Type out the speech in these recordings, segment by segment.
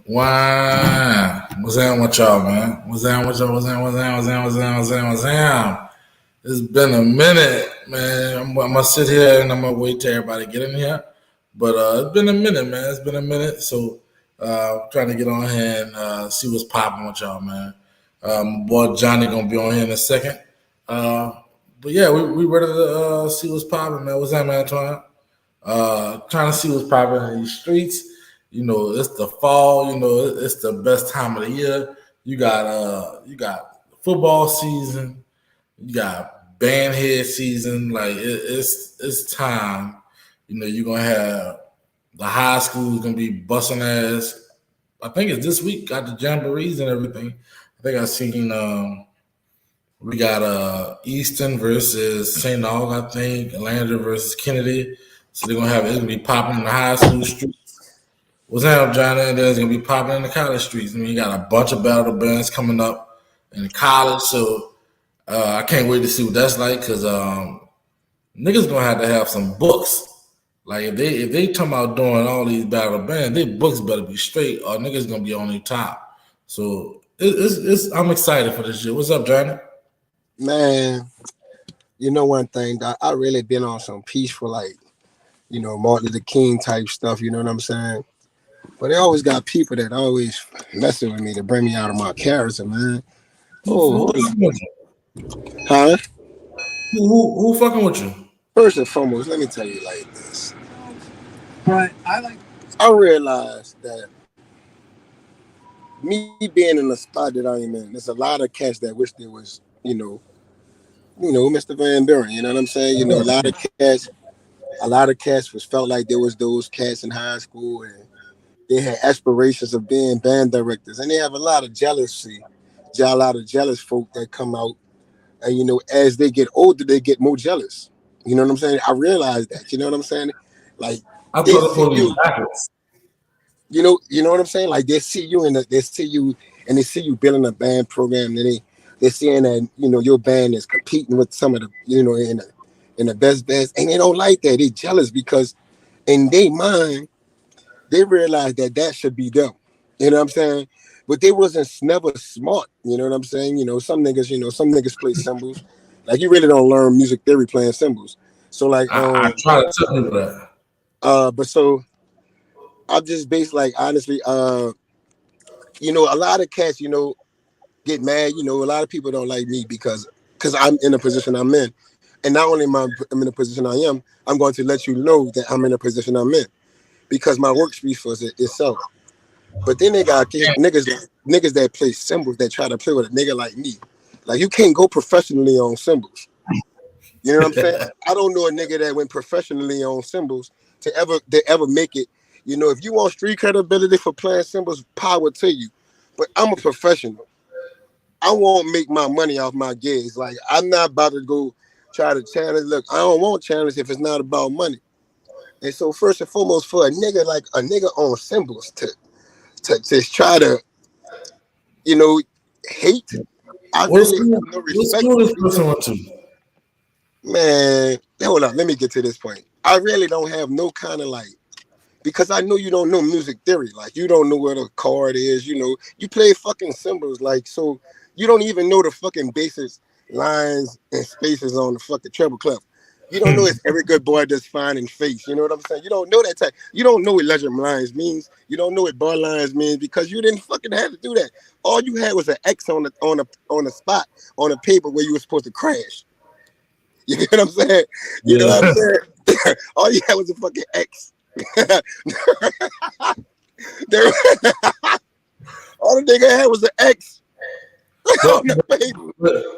Wow. What's down with y'all, man? What's down with y'all? What's down? It's been a minute, man. I'm gonna sit here and I'm gonna wait till everybody get in here. But it's been a minute, man. It's been a minute. So trying to get on here and see what's popping with y'all, man. My boy Johnny gonna be on here in a second. Uh, but yeah, we ready to see what's popping, man. What's that, man, Antoine? Trying to see what's popping in these streets. You know, it's the fall. You know, it's the best time of the year. You got football season. You got band head season. Like it's time. You know, you're gonna have the high school is gonna be busting ass. I think it's this week. Got the jamborees and everything. I think I seen we got Easton versus St. Aug, I think, Atlanta versus Kennedy. So they're gonna have it's gonna be popping in the high school streets. What's up, Johnny? And then it's gonna be popping in the college streets. I mean, you got a bunch of battle bands coming up in college, so I can't wait to see what that's like because niggas gonna have to have some books. Like if they talking about doing all these battle bands, their books better be straight or niggas gonna be on their top. So it's I'm excited for this shit. What's up, Johnny? Man, you know one thing, I really been on some peaceful, like, Martin Luther King type stuff, you know what I'm saying? But they always got people that always messing with me to bring me out of my character, man. Oh, huh? Who fucking with you? First and foremost, let me tell you like this. But I realized that me being in the spot that I am in, there's a lot of cats that wish there was, Mr. Van Buren, you know what I'm saying? You know, a lot of cats was felt like there was those cats in high school and they had aspirations of being band directors. And they have a lot of jealousy, a lot of jealous folk that come out. And, as they get older, they get more jealous. You know what I'm saying? I realized that, you know what I'm saying? Like, I they thought it see was you, backwards. you know what I'm saying? Like they see you and they see you building a band program and they're seeing that, your band is competing with some of the, in the best bands. And they don't like that. They're jealous because in their mind, they realize that should be them. You know what I'm saying? But they wasn't never smart. You know what I'm saying? Some niggas play cymbals. Like you really don't learn music theory playing cymbals. So like, I try to tell people that. but so I'm just based like honestly, a lot of cats, get mad. A lot of people don't like me because I'm in the position I'm in, and not only I'm in the position I am, I'm going to let you know that I'm in the position I'm in because my work speaks for itself. But then they got niggas that play cymbals that try to play with a nigga like me. Like you can't go professionally on cymbals. You know what I'm saying? I don't know a nigga that went professionally on cymbals to ever make it. If you want street credibility for playing cymbals, power to you. But I'm a professional. I won't make my money off my gigs. Like I'm not about to go try to challenge. Look, I don't want challenge if it's not about money. And so first and foremost, for a nigga on cymbals to try to, hate. I really have no respect school for this person went to? Man, hold on. Let me get to this point. I really don't have no kind of like, because I know you don't know music theory. Like you don't know what a chord is. You play fucking cymbals. Like, so you don't even know the fucking basis lines and spaces on the fucking treble clef. You don't know it's every good boy does fine in face. You know what I'm saying? You don't know that type. You don't know what legend lines means. You don't know what bar lines means because you didn't fucking have to do that. All you had was an X on a spot on a paper where you were supposed to crash. You know what I'm saying? You know what I'm saying? All you had was a fucking X. All the nigga had was an X.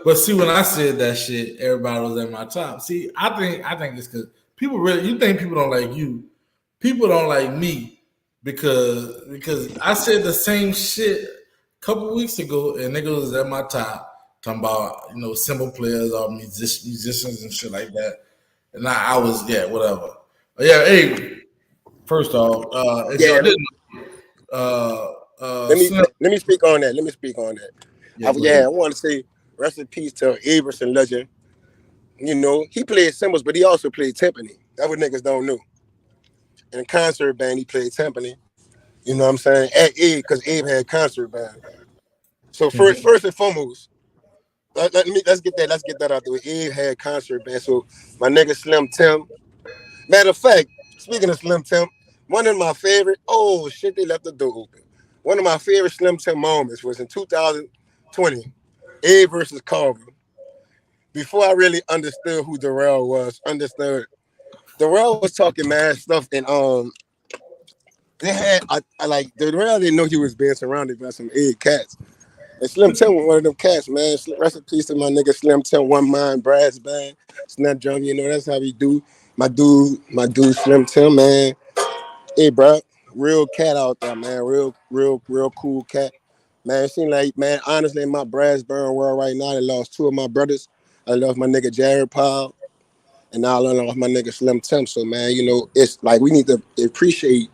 But see, when I said that shit, everybody was at my top. See, I think it's because you think people don't like you. People don't like me because I said the same shit a couple weeks ago, and niggas was at my top talking about cymbal players or musicians and shit like that. And I was whatever. But yeah, hey. First off, if y'all didn't, let me speak on that. I want to say rest in peace to Averson legend. He played cymbals, but he also played timpani. That's what niggas don't know. In a concert band, he played timpani. You know what I'm saying? At Abe, because Abe had concert band. So first and foremost, let's get that out the way. Abe had concert band. So my nigga Slim Tim. Matter of fact, speaking of Slim Tim, one of my favorite. Oh shit, they left the door open. One of my favorite Slim Tim moments was in 2020, Abe versus Carver. Before I really understood who Darrell was, understood Darrell was talking mad stuff, and they had I like Darrell didn't know he was being surrounded by some Abe cats. And Slim Tim was one of them cats, man. Rest in peace to my nigga Slim Tim, One Mind, Brass Band, Snap Drum. You know that's how we do. My dude, Slim Tim, man. Hey, bro, real cat out there, man. Real cool cat. Man, it seems like, man, honestly, in my brass burn world right now, I lost two of my brothers. I lost my nigga Jared Powell, and now I lost my nigga Slim Tim. So, man, you know, it's like we need to appreciate,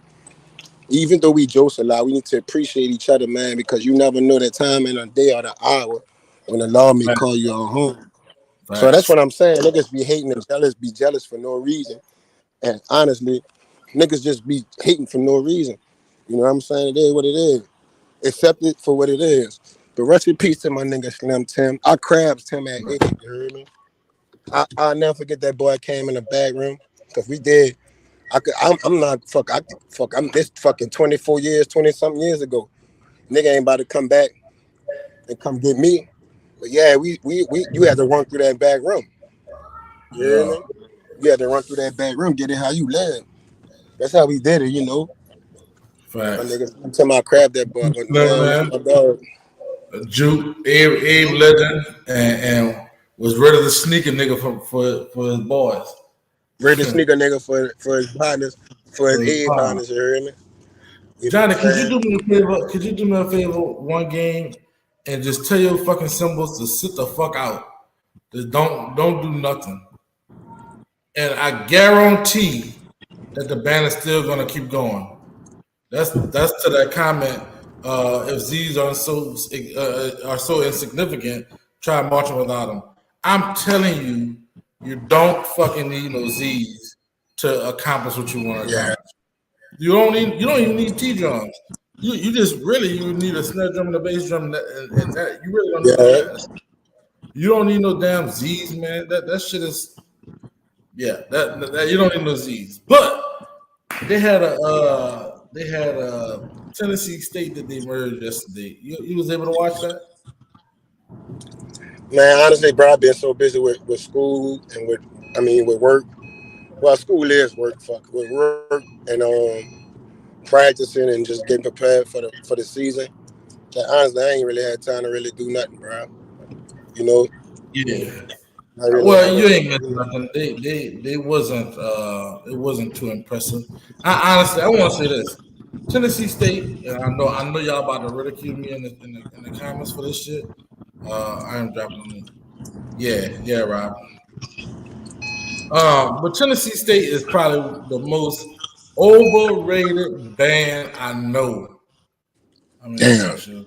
even though we jokes a lot, we need to appreciate each other, man, because you never know the time and the day or the hour when the law may call you on home. So that's Facts. what I'm saying. Niggas be hating and jealous, be jealous for no reason. And honestly, niggas just be hating for no reason. You know what I'm saying? It is what it is. Accept it for what it is. But rest in peace to my nigga Slim Tim. I crabs Tim at 8. You heard me? I'll never forget that boy came in the back room. Cause we did. I'm not fuck. I'm this fucking 24 years, 20 something years ago. Nigga ain't about to come back and come get me. But yeah, we you had to run through that back room. You hear Yeah. me? You had to run through that back room, get it how you live. That's how we did it, you know. My Facts. niggas tell my crab that boy, but Look, man, man. my dog, Juke, Abe Legend, and was ready to sneak a nigga for his boys. ready to sneak a nigga for his partners, for his For his A partner. partners, you hear me? You know Johnny, what I'm could you saying? do me a favor? Could you do me a favor one game and just tell your fucking symbols to sit the fuck out? Just don't do nothing. And I guarantee that the band is still gonna keep going. That's to that comment. If Z's are so insignificant, try marching without them. I'm telling you, you don't fucking need no Z's to accomplish what you want to Yeah, accomplish. You don't even need T drums. You just really you need a snare drum and a bass drum and that you really don't need the yeah. rest. You don't need no damn Z's, man. That shit is yeah. That you don't need no Z's. But they had a Tennessee State that they merged yesterday. You was able to watch that? Man, honestly, bro, I've been so busy with school and with work. Well, school is work, fuck, with work and practicing and just getting prepared for the season. That honestly, I ain't really had time to really do nothing, bro. You know, Yeah. I really Well, haven't. you ain't missing nothing. They wasn't it wasn't too impressive. I want to say this. Tennessee State, and I know y'all about to ridicule me in the comments for this shit. I am dropping them. Yeah, Rob. But Tennessee State is probably the most overrated band I know. I mean, let me Damn. make sure.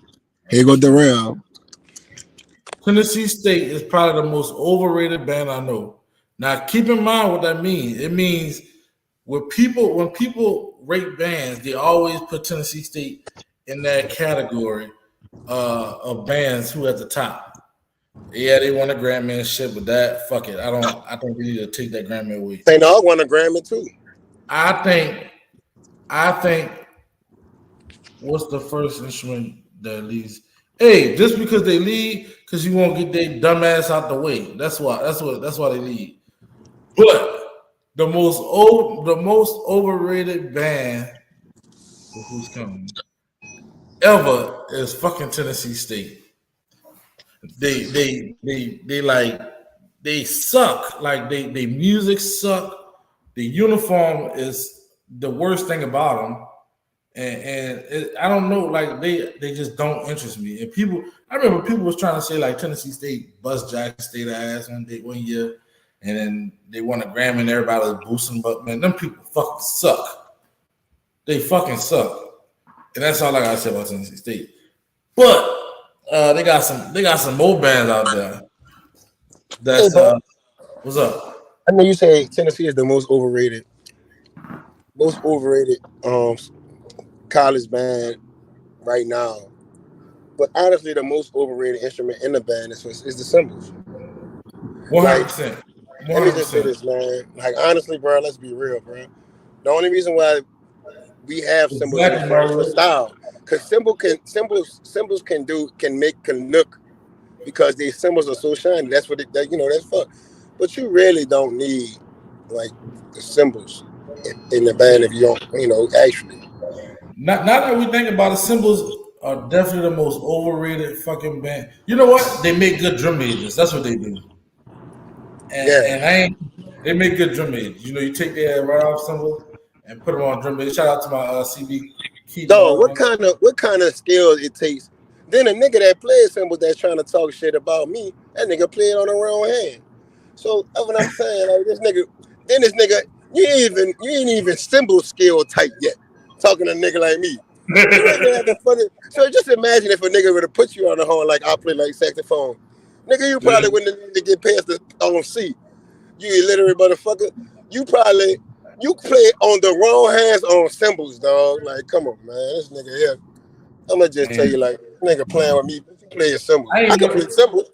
Here go Darrell. Tennessee State is probably the most overrated band I know. Now, keep in mind what that means. It means when people rate bands, they always put Tennessee State in that category of bands who at the top. Yeah, they won a Grammy and shit, but that fuck it. I think we need to take that Grammy away. St. Aug won a Grammy too. I think I think what's the first instrument that leads? Hey, just because they lead, because you won't get their dumbass out the way. That's why they lead. But the most overrated band who's coming ever is fucking Tennessee State. They like they suck. Like they music suck. The uniform is the worst thing about them. I don't know, like they just don't interest me. And I remember people was trying to say like Tennessee State bust Jack State ass one year, and then they won a Grammy and everybody was boosting. But man, them people fucking suck. They fucking suck, and that's all I gotta say about Tennessee State. But they got some more bands out there. Hey, That's bro. what's up? I know you say Tennessee is the most overrated college band right now. But honestly, the most overrated instrument in the band is the cymbals. One hundred Like, percent, let one me hundred just say percent. this, man. Like, honestly, bro, let's be real, bro. The only reason why we have cymbals in the Exactly, band for Mario. style, because cymbals can look because these cymbals are so shiny. That's what that's for. But you really don't need like the cymbals in the band if you don't, actually. Not now that we think about it, cymbals are definitely the most overrated fucking band. You know what? They make good drum majors. That's what they do. Yeah. And I ain't. They make good drum majors. You know, you take their right off cymbal and put them on drum majors. Shout out to my CB Keaton Dog, what Morgan. kind of skills it takes? Then a nigga that plays cymbals that's trying to talk shit about me, that nigga played on the wrong hand. So that's what I'm saying. Like this nigga, you ain't even cymbal skill tight yet. Talking to a nigga like me. You ain't even having fun. So just imagine if a nigga would have put you on the horn like I play like saxophone. Nigga, you Yeah. probably wouldn't have to get past the on C. You illiterate motherfucker. You probably you play on the wrong hands on cymbals, dog. Like, come on, man. This nigga here. I'm gonna just tell you, And like, nigga playing with me, you play a cymbals. I I ain't can play know. cymbals.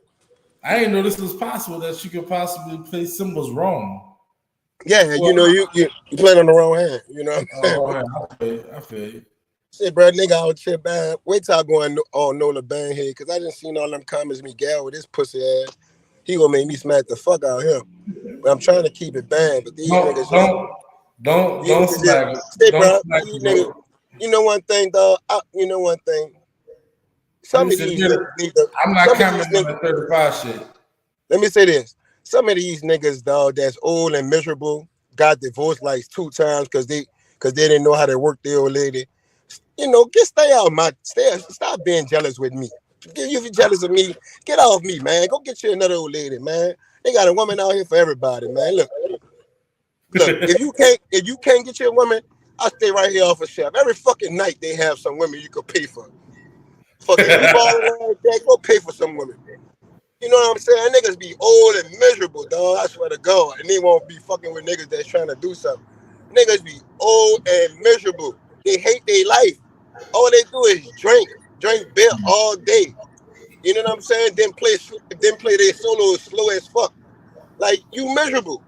I ain't know this was possible that you could possibly play cymbals wrong. Yeah, Well, you playing on the wrong hand. You know what I'm saying? oh, I feel you. I feel you. Say, bro, nigga out here, man. Wait till I go on Nola Bang here, cause I didn't seen all them comments Miguel with his pussy ass. He gonna make me smack the fuck out of him. But I'm trying to keep it banned. But these Don't niggas just don't don't these don't niggas just smack it. say, Don't bro, smack these it, niggas. bro. You know one thing, dog. You know one thing. Let Some me of say these this. niggas need to. I'm not Some of these commenting on niggas. that 35 shit. Let me say this. Some of these niggas, dog, that's old and miserable, got divorced like 2 times because they didn't know how to work their old lady. Stay out my stop being jealous with me. If you're jealous of me, get off me, man. Go get you another old lady, man. They got a woman out here for everybody, man. Look. If you can't get you a woman, I stay right here off a shelf. Every fucking night they have some women you could pay for. Fuck if you balling like that, go pay for some women. You know what I'm saying? Niggas be old and miserable, dog. I swear to God. And they won't be fucking with niggas that's trying to do something. Niggas be old and miserable. They hate their life. All they do is drink beer all day. You know what I'm saying? Then play their solo slow as fuck. Like you miserable.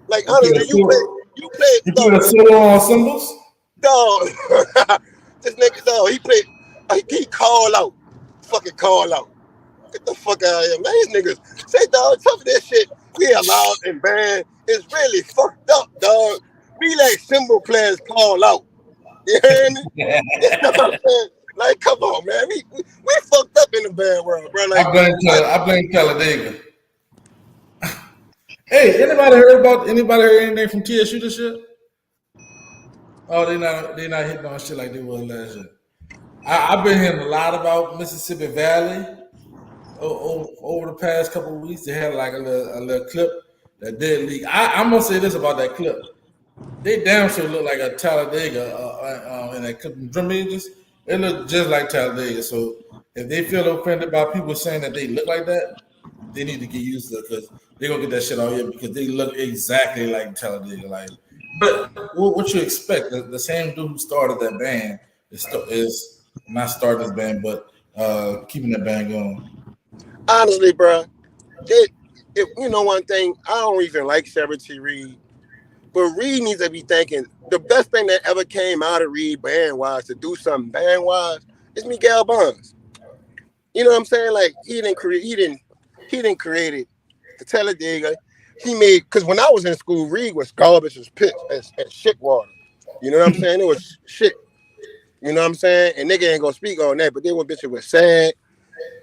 Like You play a honestly, solo. you play, You play dog. a solo on cymbals. Dog. This nigga, dog. He call out, fucking call out. Get the fuck out of here, man. These niggas say, dog, some of this shit we allowed and banned is really fucked up, dog. Be like cymbal players call out. You hear me? You know what I'm saying? Like, come on, man. We fucked up in the band world, bro. Like, I blame Talladega. Hey, anybody heard anything from TSU this year? Oh, they not hitting on shit like they were last year. I've been hearing a lot about Mississippi Valley over the past couple of weeks. They had like a little clip that did leak. I'm gonna say this about that clip. They damn sure look like a Talladega in that clip. Drum images, they look just like Talladega. So if they feel offended by people saying that they look like that, they need to get used to it because they're gonna get that shit out here because they look exactly like Talladega. Like, but what you expect? The same dude who started that band is not starting this band, but keeping that band going. honestly, bro, if you know one thing, I don't even like Charity Reed. But Reed needs to be thinking the best thing that ever came out of Reed band wise to do something band wise is Miguel Bonds. You know what I'm saying? Like he didn't create it. The Talladega, he made because when I was in school, Reed was garbage as pitch as shit water. You know what I'm saying? It was shit. You know what I'm saying? And nigga ain't gonna speak on that, but then when bitches was sad,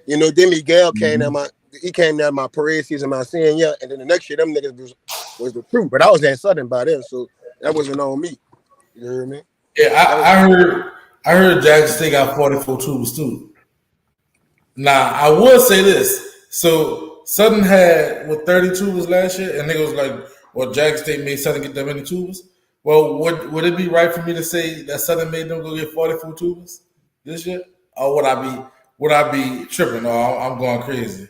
then Miguel came down my parade season, my senior year, and then the next year them niggas was the truth. But I was at Southern by then, so that wasn't on me. You hear me? Yeah, That was I heard Jackson State got 44 tubers too. Now I would say this. So Southern had what 30 tubers last year, and nigga was like, "Well, Jackson State made Southern get that many tubers." Well, would it be right for me to say that Southern made them go get 44 tubers this year, or would I be tripping? Or I'm going crazy?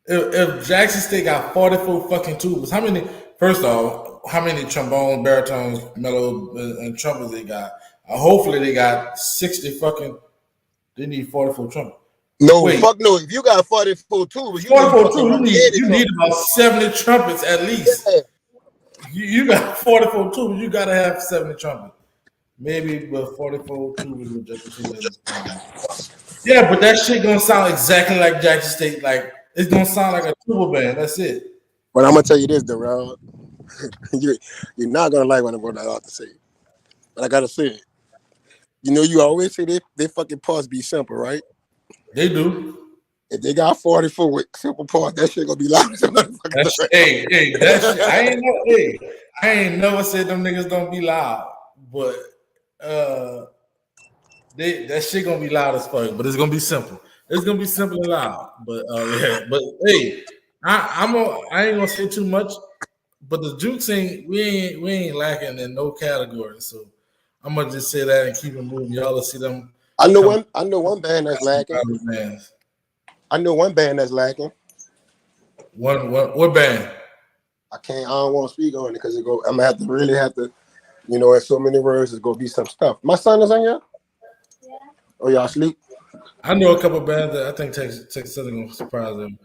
If Jackson State got 44 fucking tubers, how many? First off, how many trombones, baritones, mellow, and trumpets they got. Hopefully they got 60 fucking. They need 44 trumpets. No, Wait, fuck no. If you got 44 tubas, you need 44 fucking tubes. about 80 You need trumpets. about 70 trumpets at least. Yeah. You got 44 tubas. You gotta have 70 trumpets. Maybe but 44 tubas with just 2 letters. Yeah, but that shit gonna sound exactly like Jackson State. Like it's gonna sound like a tuba band. That's it. But I'm gonna tell you this, Darrell. you're not gonna like what I'm going to say. But I gotta say it. You know, you always say they fucking parts be simple, right? They do. If they got 44 with simple parts, that shit gonna be loud as a motherfucker. That shit. I ain't never said them niggas don't be loud, but that shit gonna be loud as fuck. But it's gonna be simple. It's gonna be simple and loud. But yeah. But hey, I ain't gonna say too much. But the Jukes we ain't lacking in no category. So I'm gonna just say that and keep it moving. Y'all will see them. I know one band that's lacking. I know one band that's lacking. What band? I don't want to speak on it because I'm gonna really have to, you know, in so many words, it's gonna be some stuff. My son is on here? Yeah. Oh, y'all sleep? I know a couple of bands that I think Texas Southern gonna surprise them.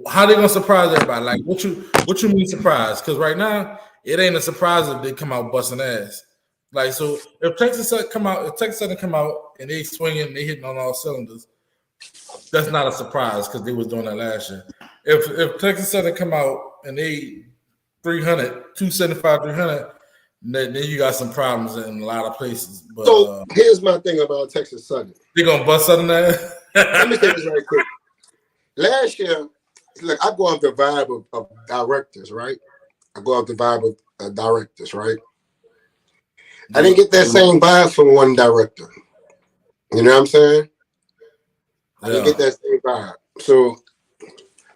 How they gonna surprise everybody? Like what you mean surprise? Because right now it ain't a surprise if they come out busting ass. Like so, if Texas Southern come out and they swinging, they hitting on all cylinders, that's not a surprise because they was doing that last year. If Texas Southern come out and they 300, 275, 300, then you got some problems in a lot of places. But so here's my thing about Texas Southern. They gonna bust Southern ass. Let me say this right quick. Last year, look, I go off the vibe of directors, right? I go off the vibe of directors, right? I didn't get that same vibe from one director. You know what I'm saying? I didn't get that same vibe. So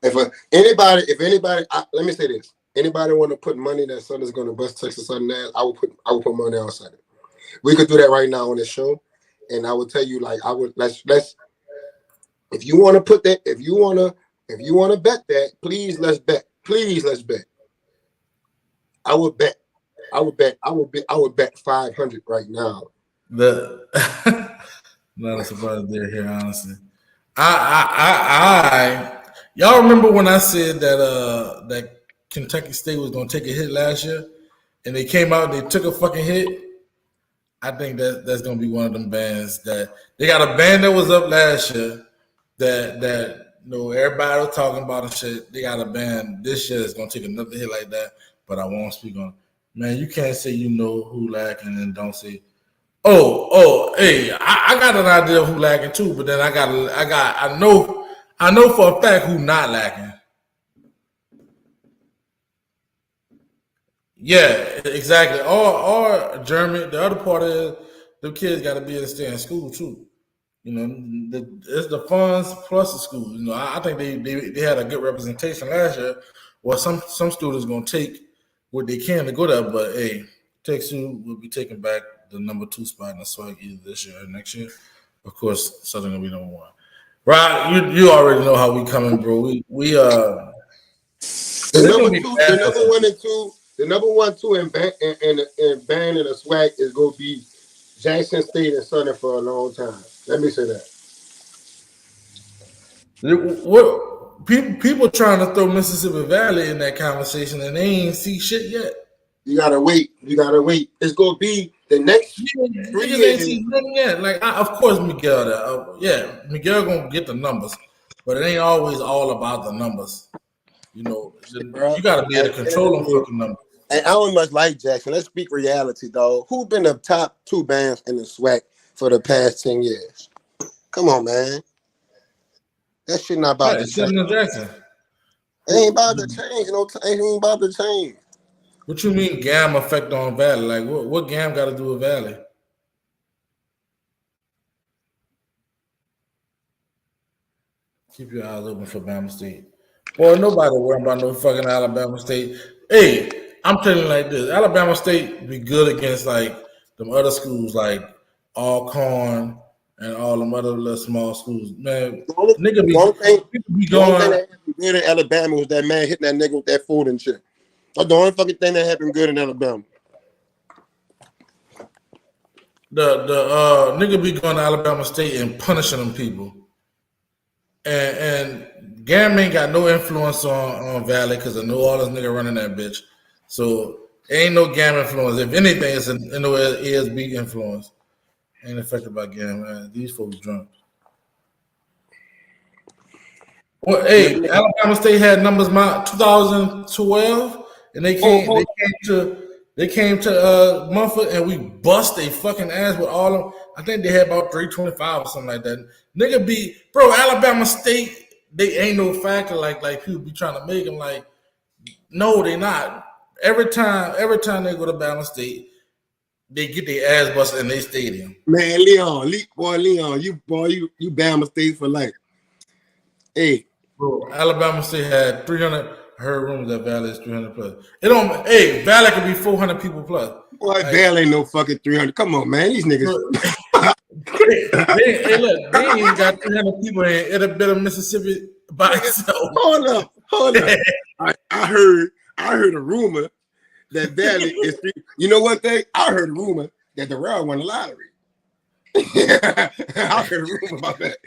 if anybody, let me say this: anybody want to put money that Southern's going to bust Texas Southern ass, I would put money on Southern. We could do that right now on this show, and I would tell you like let's if you want to put that, if you want to bet that, please let's bet. Please let's bet. I would bet 500 right now. Not a surprise they're here, honestly. Y'all remember when I said that Kentucky State was gonna take a hit last year, and they came out and they took a fucking hit. I think that's gonna be one of them bands that they got a band that was up last year that everybody was talking about and shit. They got a band this year that's gonna take another hit like that, but I won't speak on it. Man, you can't say you know who lacking and don't say, hey, I got an idea of who lacking too, but then I know for a fact who not lacking. Yeah, exactly. Or German. The other part is the kids got to be able to stay in school too. You know, it's the funds plus the school. You know, I think they had a good representation last year. Well, some students gonna take what they can to go there, but hey, Texas will be taking back the number 2 spot in the Swac either this year or next year. Of course, Southern gonna be number 1. Right, you already know how we coming, bro. We the number 1, 2 in band in the Swac is gonna be Jackson State and Southern for a long time. Let me say that. What people trying to throw Mississippi Valley in that conversation and they ain't see shit yet. You gotta wait. It's gonna be the next 3 years. Ain't seen nothing yet. Like of course Miguel, Miguel gonna get the numbers, but it ain't always all about the numbers. You know, you gotta be able to control them fucking numbers. And I don't much like Jackson. Let's speak reality, dog. Who been the top 2 bands in the Swac for the past 10 years? Come on, man. That shit not about to change. Jackson. It ain't about to change. It ain't about to change. What you mean GAM effect on Valley? Like what GAM got to do with Valley? Keep your eyes open for Bama State. Boy, nobody worrying about no fucking Alabama State. Hey, I'm telling you like this: Alabama State be good against like them other schools like Alcorn and all them other little small schools. Man, one thing that happened in Alabama was that man hitting that nigga with that food and shit. That's the only fucking thing that happened good in Alabama. The nigga be going to Alabama State and punishing them people. And Gam ain't got no influence on Valley because I know all this nigga running that bitch. So ain't no Gam influence. If anything, it's an ESB influence. Ain't affected by Gam, man. These folks drunk. Well, hey, Alabama State had numbers 2012, and they came to Mumford, and we bust they fucking ass with all of them. I think they had about 325 or something like that. Nigga be bro, Alabama State, they ain't no factor like people be trying to make them like. No, they not. Every time they go to Alabama State, they get their ass busted in their stadium. Man, Leon, you Bama State for life. Hey. Bro, Alabama State had 300. I heard rumors that Valley is 300 plus. It don't. Hey, Valley could be 400 people plus. Boy, like, Valley ain't no fucking 300. Come on, man, these niggas. Hey, look, they ain't got 300 people in. It'd have been a Mississippi by itself. Hold up. I heard a rumor that Valley is. You know one thing? I heard a rumor that the Royal won the lottery. I heard a rumor about that.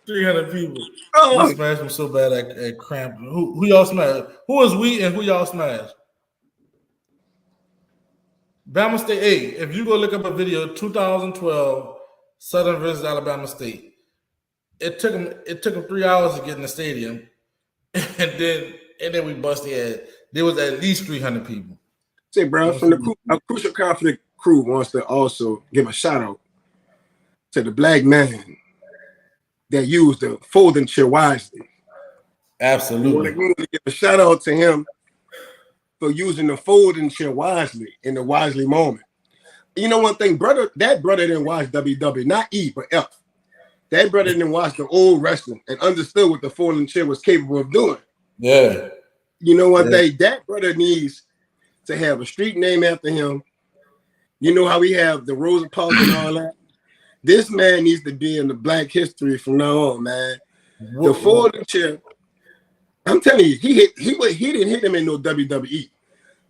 300 people. Oh. We smashed them so bad at Crampton. Who y'all smashed? Who is we and who y'all smashed? Bama State. Hey, if you go look up a video, 2012 Southern versus Alabama State. It took them 3 hours to get in the stadium, and then we busted their ass. There was at least 300 people. Say, bro, from the Crucial Conflict crew wants to also give a shout out to the black man that used the folding chair wisely. Absolutely. We want to give a shout out to him for using the folding chair wisely in the wisely moment. You know one thing, brother, that brother didn't watch WW, not E, but F. That brother didn't watch the old wrestling and understood what the folding chair was capable of doing. Yeah. You know one thing, that brother needs to have a street name after him. You know how we have the Rosa Parks and all that? This man needs to be in the black history from now on, man. The folding chair, I'm telling you, he didn't hit him in no WWE.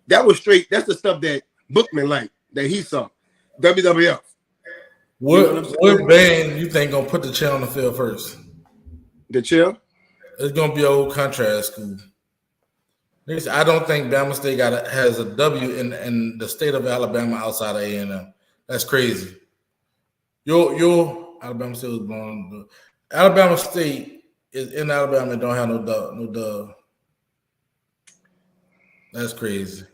That was straight, that's the stuff that Bookman liked, that he saw. WWF. What band you think gonna put the chair on the field first? The chair? It's gonna be an old contrast school. I don't think Bama State has a W in the state of Alabama outside of A&M. That's crazy. Your Alabama State was born. Alabama State is in Alabama and don't have no dub. That's crazy.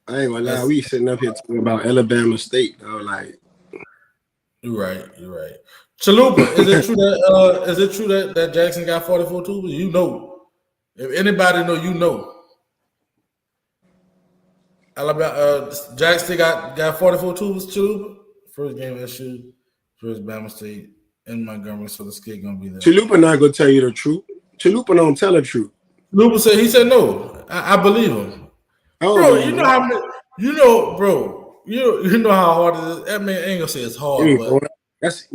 I ain't gonna lie. We sitting up here talking about Alabama State. Like, you're right. Chalupa, is it true that Jackson got 44 tubers? You know. If anybody know, you know. Alabama, Jackson got 44 tubers. Chalupa, first game of SU, first Bama State in Montgomery, so the skid gonna be there. Chalupa not gonna tell you the truth. Chalupa don't tell the truth. Chalupa he said no. I believe him. Bro, you know how many, you know how hard it is. I mean, I ain't gonna say it's hard, but that's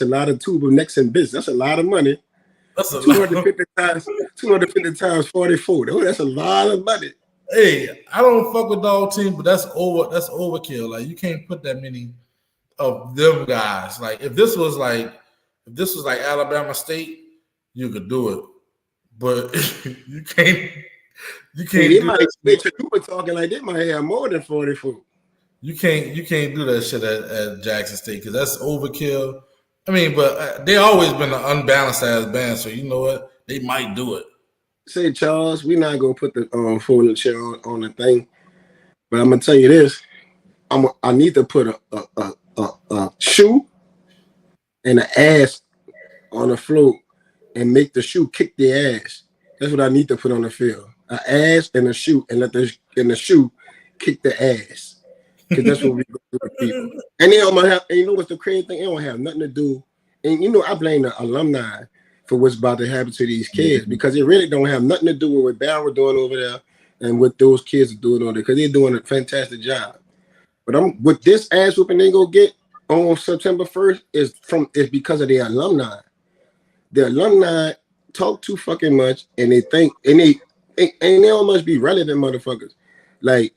a lot of tuber necks and bits. That's a lot of money. That's 250 times 44. Oh, that's a lot of money. Hey, I don't fuck with dog team, but that's overkill. Like, you can't put that many of them guys. Like, if this was like Alabama State, you could do it, but you can't. They might talking like they might have more than 44. You can't do that shit at Jackson State because that's overkill. I mean, but they always been an unbalanced ass band, so you know what? They might do it. Say, Charles, we're not gonna put the folding chair on the thing, but I'm gonna tell you this: I need to put a shoe and an ass on the floor and make the shoe kick the ass. That's what I need to put on the field: an ass and a shoe, and let the shoe kick the ass. Because that's what we go to with people. And they don't have, and you know what's the crazy thing? It don't have nothing to do. And you know, I blame the alumni for what's about to happen to these kids because it really don't have nothing to do with what Barry doing over there and what those kids are doing over there because they're doing a fantastic job. But with this ass whooping they go get on September 1st is because of the alumni. The alumni talk too fucking much, and they think, and they all must be relevant motherfuckers. Like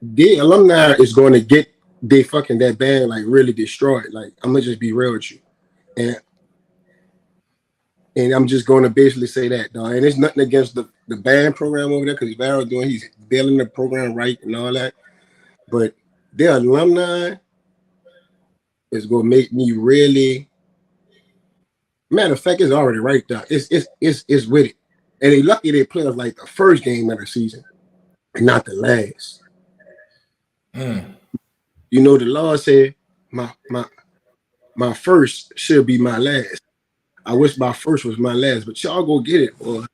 the alumni is going to get they fucking that band like really destroyed. Like I'm gonna just be real with you, and I'm just going to basically say that, dog. And it's nothing against the band program over there because Barrow doing he's building the program right and all that, but their alumni is going to make me really. Matter of fact, it's already right there. It's with it, and they lucky they play us like the first game of the season and not the last. You know, the law said my first should be my last. I wish my first was my last, but y'all go get it, boy.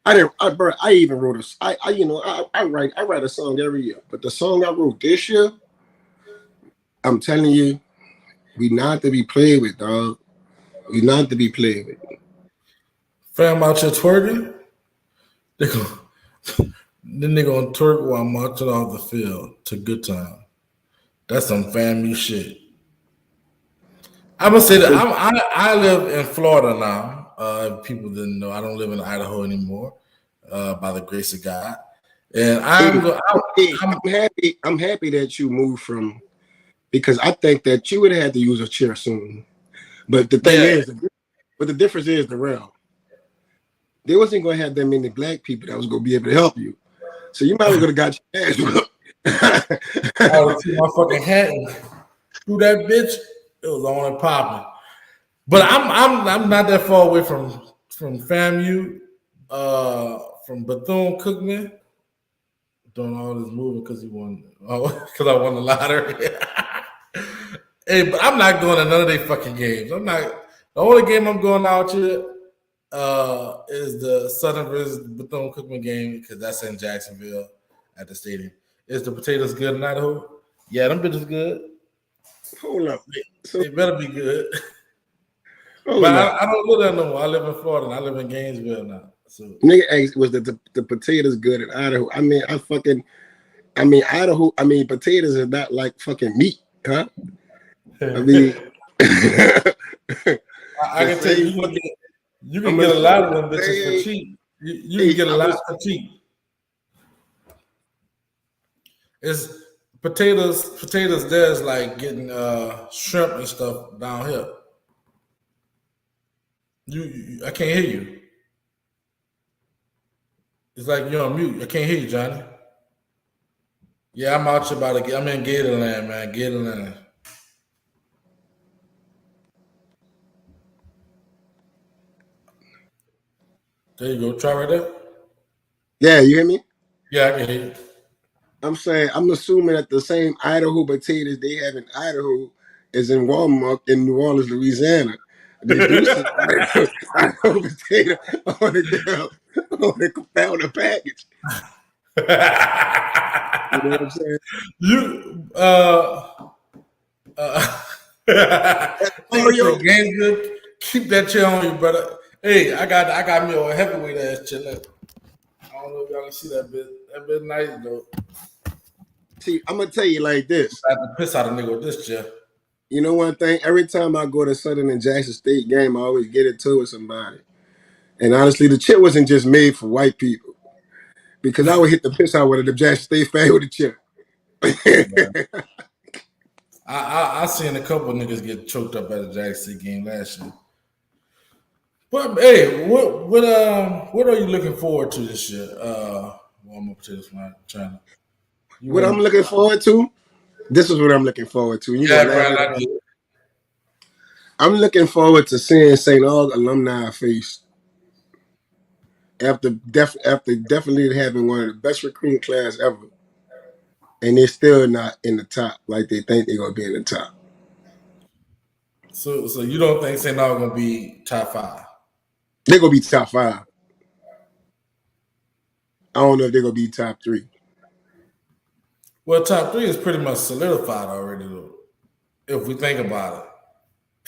I didn't. Bro, I even wrote I write a song every year, but the song I wrote this year, I'm telling you, we not to be played with, dog. We not to be played with. Fam out here twerking. They go, then they gonna twerk while marching off the field to good time. That's some family shit. I'm gonna say that I live in Florida now. If people didn't know, I don't live in Idaho anymore. By the grace of God, and Hey, I'm happy that you moved from because I think that you would have had to use a chair soon. But the thing yeah. is, the difference is the real. They wasn't going to have that many black people that was going to be able to help you. So you might as well have got your ass whooped. I would see my fucking hat and through that bitch. It was on and popping. But I'm not that far away from FAMU, from Bethune Cookman, doing all this moving because he won. Because I won the lottery. Hey, but I'm not going to none of their fucking games. I'm not. The only game I'm going out to is the Southern versus Bethune Cookman game because that's in Jacksonville at the stadium. Is the potatoes good in Idaho? Yeah, them bitches good. Hold up. They better be good. Hold But up. I don't live there no more. I live in Florida and I live in Gainesville now. So Nigga asked, was the potatoes good in Idaho? Idaho, potatoes are not like fucking meat, huh? I mean, I the can tell you, same fucking, you can I'm get a lot of assuming them the bitches for same, cheap. You can hey, get a lot for cheap. It's potatoes there's like getting shrimp and stuff down here. I can't hear you. It's like you're on mute. I can't hear you, Johnny. Yeah, I'm out here about to get. I'm in Gatorland, man. Gatorland. There you go. Try right there. yeah, you hear me? Yeah, I can hear you. I'm saying, I'm assuming that the same Idaho potatoes they have in Idaho is in Walmart in New Orleans, Louisiana. They do sell Idaho potato on the package. You know what I'm saying? you uh Mario, listen, Gainesville, keep that chill on you, brother. Hey, I got me a heavyweight ass chilling. I don't know if y'all can see that bit. That bit nice though. see, I'm gonna tell you like this. I had to piss out a nigga with this chill. You know one thing? Every time I go to Southern and Jackson State game, I always get into it with somebody. And honestly, the chip wasn't just made for white people because I would hit the piss out with the Jackson State fan with the chip. I seen a couple niggas get choked up at a Jackson State game last year. But hey, what are you looking forward to this year? One more potatoes from China. You What I'm want looking forward to, this is what I'm looking forward to. You're yeah, gonna laugh Brian, at I it. did. I'm looking forward to seeing St. Aug alumni face after definitely having one of the best recruiting class ever. And they're still not in the top like they think they're gonna be in the top. So you don't think St. Aug gonna be top 5? They're gonna be top 5. I don't know if they're gonna be top 3. Well, top 3 is pretty much solidified already, though. If we think about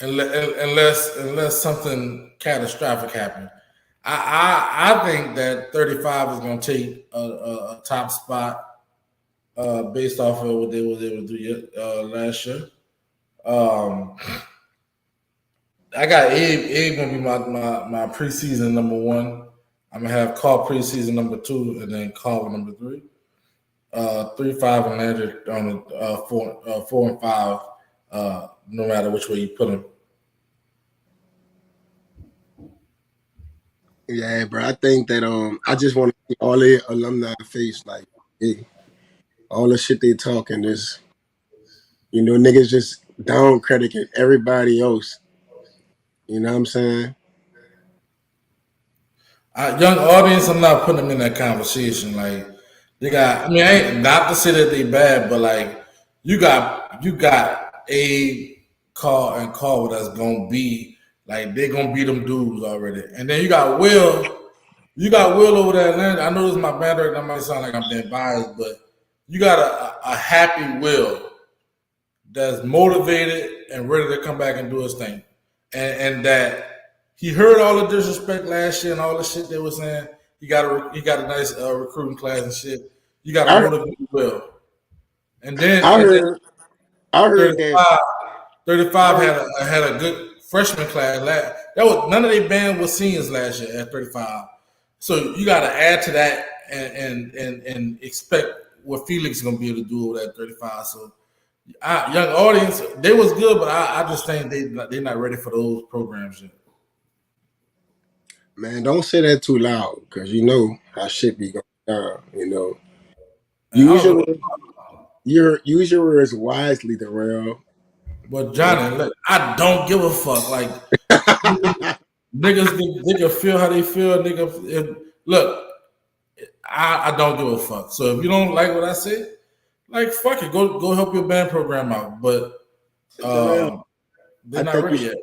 it, unless something catastrophic happens, I think that 35 is gonna take a top spot based off of what they was able to do last year. Um, I got Abe. Abe gonna be my preseason number one. I'm gonna have Carl preseason number two, and then Carl number three. 3, 5, and Landry on the 4 and 5. No matter which way you put them. Yeah, bro. I think that I just want to see all the alumni face like, hey, all the shit they talking is, niggas just down crediting everybody else. You know what I'm saying? Young audience, I'm not putting them in that conversation. Like they got. I mean, I ain't not to say that they bad, but like you got a call and call that's gonna be like they gonna beat them dudes already, and then you got Will. You got Will over there. Atlanta. I know this is my banner, and that might sound like I'm being biased, but you got a happy Will that's motivated and ready to come back and do his thing, and that he heard all the disrespect last year and all the shit they were saying. He got a nice recruiting class and shit. You got to I motivate Will, and then I and then heard I heard that 35, I 35 heard had a good freshman class. That was none of their band was seniors last year at 35. So you got to add to that and expect what Felix is gonna be able to do over that 35. So young audience, they was good, but I just think they're not ready for those programs yet. man, don't say that too loud because you know how shit be going down. And I Use don't your give words, use your words wisely, Darrell. but Johnny, look, I don't give a fuck. Like niggas, they can feel how they feel. Look, I don't give a fuck. So if you don't like what I say, like fuck it, go help your band program out. But Darrell, um, they're I not think ready yet.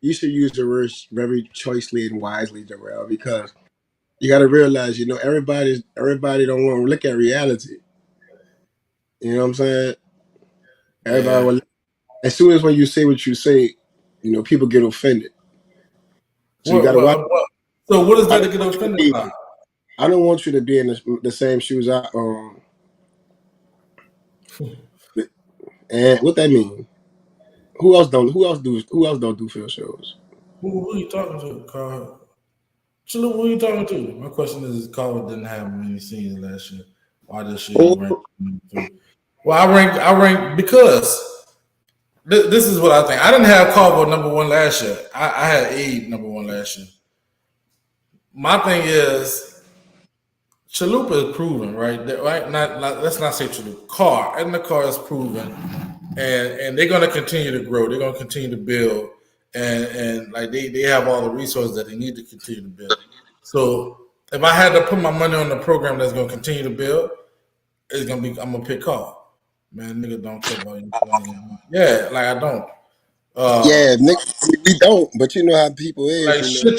you should use the words very choicely and wisely, Darrell, because you got to realize, everybody don't want to look at reality. You know what I'm saying? Everybody Yeah. will, as soon as when you say what you say, people get offended. So you got to watch. So what is I there to don't get want you to offended be. about? I don't want you to be in the same shoes I and what that mean? Who else don't do field shows? Who are you talking to, Carl? Salute, who are you talking to? My question is, Carl didn't have many scenes last year. Why this year he Oh, ranked number three? Well, I ranked because this is what I think. I didn't have Carl number one last year. I had Abe number one last year. My thing is Chalupa is proven, right? Right? Not let's not say Chalupa. Carr and the car is proven, and they're gonna continue to grow. They're gonna continue to build, and like they have all the resources that they need to continue to build. So if I had to put my money on the program that's gonna continue to build, I'm gonna pick Carr. Man, nigga don't care about you. Yeah, like I don't. Uh, yeah, Nick, we don't. But you know how people is. like shit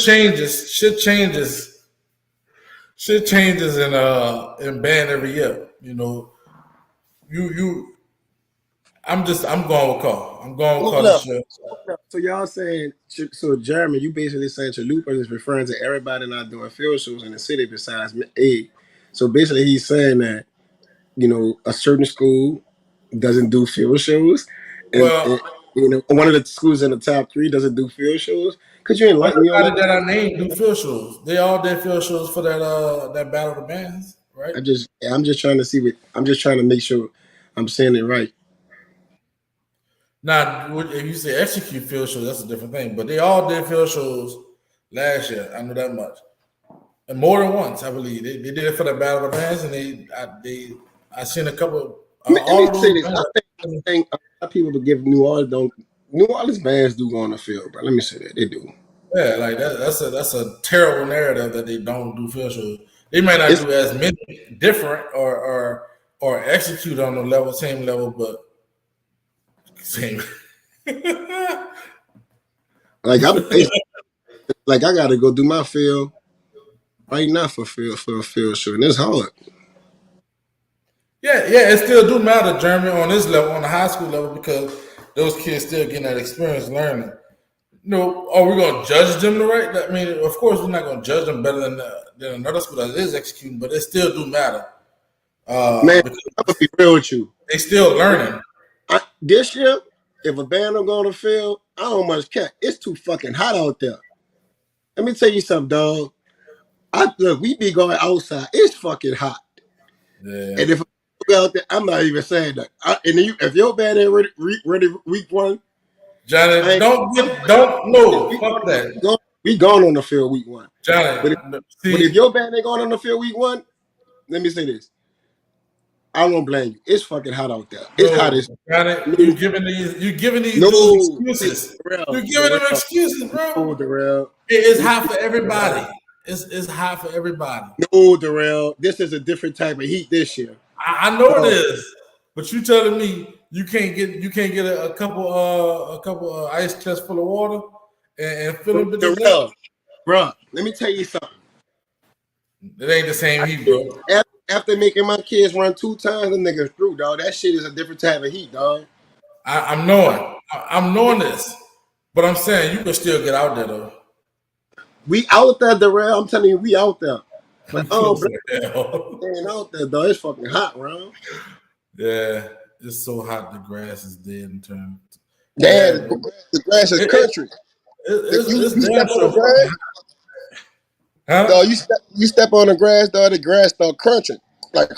changes in band every year. You I'm going with Carl. I'm going with Hold Carl up. this year. Hold up. So y'all saying so, Jeremy? You basically saying Chalupa is referring to everybody not doing field shows in the city besides A. So basically, he's saying that a certain school doesn't do field shows, Well, and one of the schools in the top three doesn't do field shows. Could you enlighten me on everybody that? that I named do field shows. They all did field shows for that battle of the bands, right? I'm just trying to see what I'm just trying to make sure I'm saying it right. Now, if you say execute field shows, that's a different thing. But they all did field shows last year. I know that much, and more than once, I believe they did it for the battle of the bands, and I seen a couple Let all me of say those this. I bands. think a lot of people would give New Orleans bands do go on the field, bro. Let me say that they do. Yeah, like that's a terrible narrative that they don't do field shows. They might not It's do as many different or execute on the same level, but same. like I gotta go do my field right now for a field show, and it's hard. Yeah, it still do matter, Jeremy, on this level, on the high school level, because those kids still getting that experience learning. Are we gonna judge them the right? I mean, of course, we're not gonna judge them better than another school that is executing, but it still do matter Man, because I'm gonna be real with you. they still learning. This year, if a band don't go on the field, I don't much care. It's too fucking hot out there. Let me tell you something, dog. Look, we be going outside. It's fucking hot. Yeah. And if I go out there, I'm not even saying that. If your band ain't ready week one, Johnny, fuck that. We going on the field week one. Johnny, But if your band ain't going on the field week one, let me say this. I don't blame you. It's fucking hot out there. It's hot as Johnny, you giving these no dudes excuses. You're giving them Darrell, excuses, bro. no, Darrell. It's hot for everybody. It's hot for everybody. No, Darrell. This is a different type of heat this year. I know it is, but you telling me you can't get a couple ice chests full of water and fill them bitches up? Bro, let me tell you something. It ain't the same heat, bro. After making my kids run 2 times, the niggas through, dog. That shit is a different type of heat, dog. I'm knowing this, but I'm saying you can still get out there though. We out there, Darrell. I'm telling you, we out there. But ain't out there, dog. It's fucking hot, bro. Yeah, it's so hot the grass is dead in terms. Damn, the grass is country. It's you step on the grass, huh? dog. You step on the grass start crunching. Like,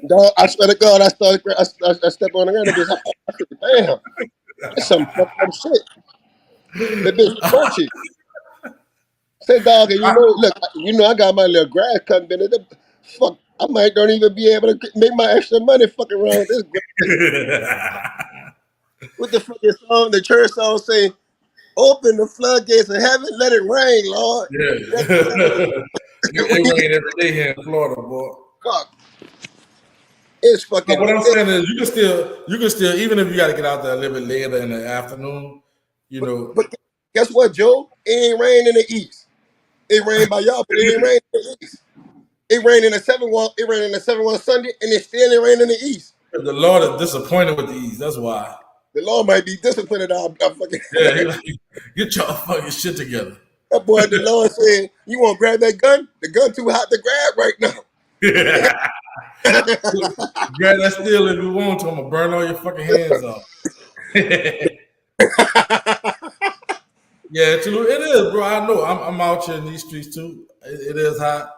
dog, I swear to God, I step on the ground and just, damn, that's some fucked up shit. That bitch crunchy. Say, dog, and look, I got my little grass cutting bin. Fuck, I might don't even be able to make my extra money fucking around with this grass. What the fuck is song? The church song say, "Open the floodgates of heaven, let it rain, Lord." Yeah, it rain every day here in Florida, boy. Fuck. It's fucking. But what I'm saying is, you can still, even if you got to get out there a little bit later in the afternoon, But guess what, Joe? It ain't rain in the east. It rained by y'all, but it ain't rain in the east. It rained in the 7-1. It rained in the 7-1 Sunday, and it still ain't rain in the east. The Lord is disappointed with the East. That's why. The Lord might be disciplined. I'm fucking. Yeah, he like, get your fucking shit together. That boy, the Lord said, "You want to grab that gun? The gun too hot to grab right now." Grab that steel if you want to. I'm gonna burn all your fucking hands off. Yeah, it is, bro. I know. I'm out here in these streets too. It is hot,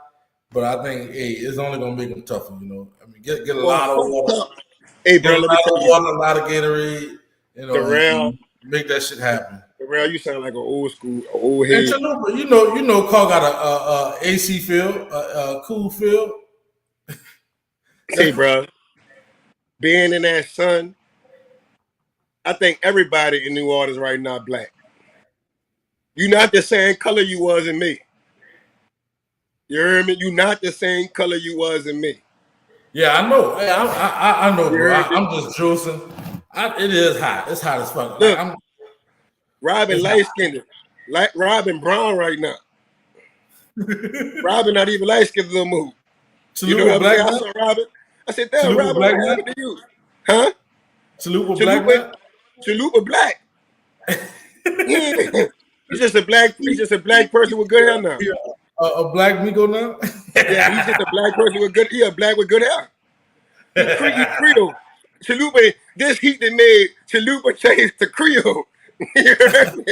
but I think it's only gonna make them tougher. I mean, get a lot of water. Hey, bro, let me tell you, a lot of Gatorade. And make that shit happen. Darrell, you sound like an old head. And Chalupa, Carl got a AC field, a cool field. Hey, bro, being in that sun, I think everybody in New Orleans right now black. You're not the same color you was in me. You hear me? You're not the same color you was in me. Yeah, I know. I know, bro. I'm just juicing. It is hot. It's hot as fuck. Look, Robin light skinned, like Robin brown right now. Robin not even light skinned no more. You know what I'm saying? I saw Robin. I said, "Damn, Robin, what happened to you?" Huh? Chalupa black. He's just a black person with good hair now. A black Migo now? Yeah, he's just a black person with good. He a black with good hair. He's Creole. Chalupa. This heat that made Chalupa change to Creole. He didn't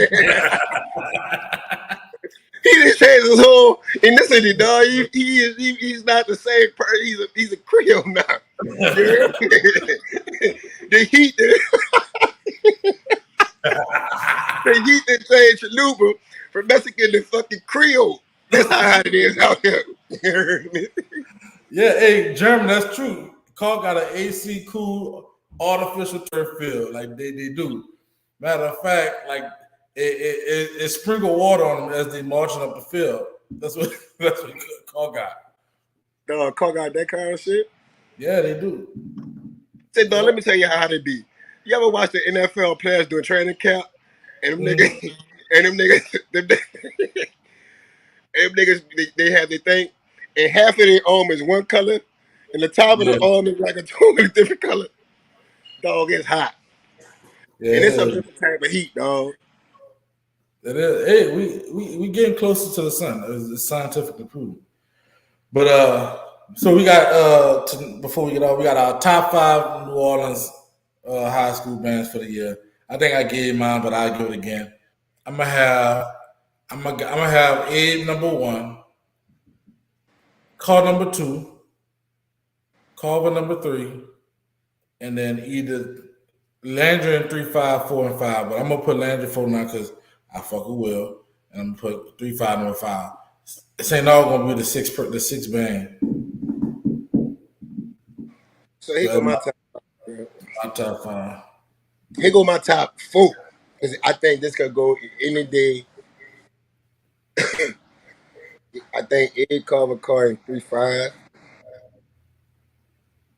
change his whole ethnicity, dog. He's not the same person. He's a Creole now. The heat that changed Chalupa from Mexican to fucking Creole. That's how hot it is out here. Yeah, hey, German, that's true. Carl got an AC cool artificial turf field, like they do. Matter of fact, like it sprinkle water on them as they marching up the field. That's what Carl got. Dog, Carl got that kind of shit. Yeah, they do. Say, dog, let me tell you how they be. You ever watch the NFL players doing training camp? And them niggas, they have their thing, and half of their arm is one color, and the top of the arm is like a totally different color. Dog, it's hot. Yeah, and it's a different type of heat, dog. It is. Hey, we getting closer to the sun. It's scientifically proven. But so we got before we get off, we got our top 5 New Orleans high school bands for the year. I think I gave mine, but I'll give it again. I'm gonna have I'm gonna have Abe number one, Carl number two, Carver number three, and then either Landry in 3, 5, 4, and 5. But I'm gonna put Landry 4 now because I fucking will, and I'm gonna put 3, 5 number 5. This ain't all gonna be the six band. So here So go that's my top. my top five. Here go my top four. Because I think this could go any day. I think Ed Carver Carr in 3-5.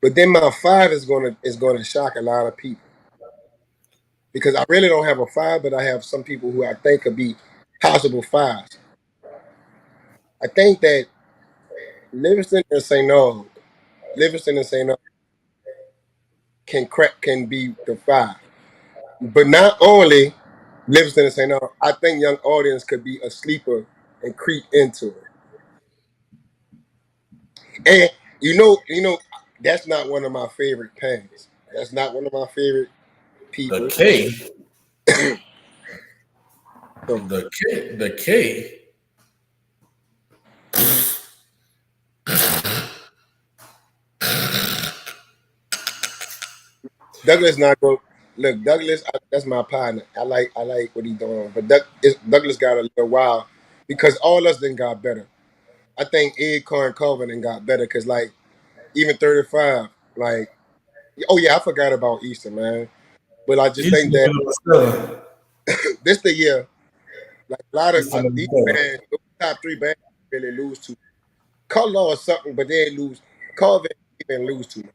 But then my five is gonna shock a lot of people. Because I really don't have a five, but I have some people who I think could be possible fives. I think that Livingston and St. Aug, Livingston and St. Aug can be the five. But not only Livingston and St. Aug, I think Young Audience could be a sleeper and creep into it. And that's not one of my favorite pans. That's not one of my favorite The people. K, So the K. Douglas not go. Look, Douglas, that's my partner. I like what he's doing, but Douglas got a little while because all us then got better. I think Ed Carr Colvin then got better because like even 35, like oh yeah, I forgot about Easter, man. But I just He's think that number 7. this the year, like a lot of He's number these 7. bands, those top three bands really lose to Color or something, but they lose. Colvin even lose too much.